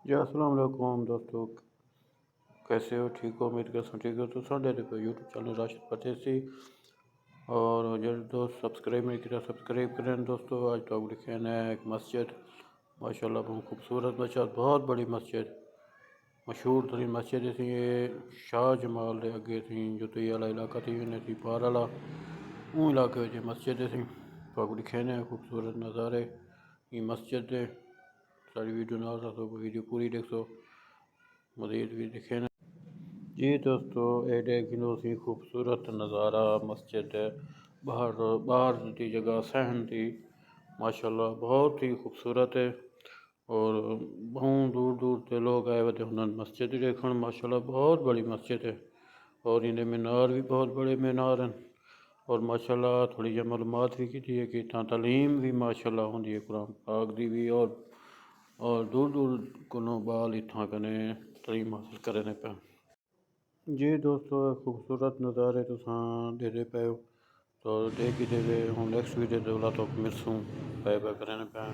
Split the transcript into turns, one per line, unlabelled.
जी अस्सलाम वालेकुम दोस्तों, कैसे हो? ठीक हो? उम्मीद करता हूँ ठीक हो। तो साढ़े यूट्यूब चैनल राशिद परदेसी और जो दोस्त सब्सक्राइब नहीं किया सब्सक्राइब करें दोस्तों। आज तो लिखे हैं एक मस्जिद माशाल्लाह बहुत खूबसूरत मस्जिद, बहुत बड़ी मस्जिद, मशहूर तरीन मस्जिद थी ये। शाह जमाल के अगे थी जो तो ये वाला इलाका थी इन्हें थी पार वाला वो इलाके में मस्जिद थी। तो लिखे हैं खूबसूरत नज़ारे ये मस्जिद दे। सारी वीडियो ना तो वीडियो पूरी देख सो मज़ीद भी दिखे ना। जी दोस्तों ये देखो सी खूबसूरत नज़ारा मस्जिद है। बाहर बाहर की जगह सहन थी माशाल्लाह बहुत ही खूबसूरत है। और बहुत दूर दूर से लोग आए हुए थे उन्होंने मस्जिद देखने माशाल्लाह बहुत बड़ी मस्जिद है। और इन्हें मीनार भी बहुत बड़े मीनार हैं। और माशाल्लाह थोड़ी जी मालूमात भी की है कि इतना तालीम भी माशाल्लाह होंगी है कुरान पाक दी भी। और दूर दूर को बाल इतना कने तालीम हासिल करने पे। जी दोस्तों खूबसूरत नज़ारे तुसां देखे पे हो तो देखी देवे हूँ नेक्स्ट वीडियो तो मिलसूँ बाय बाय करने पे।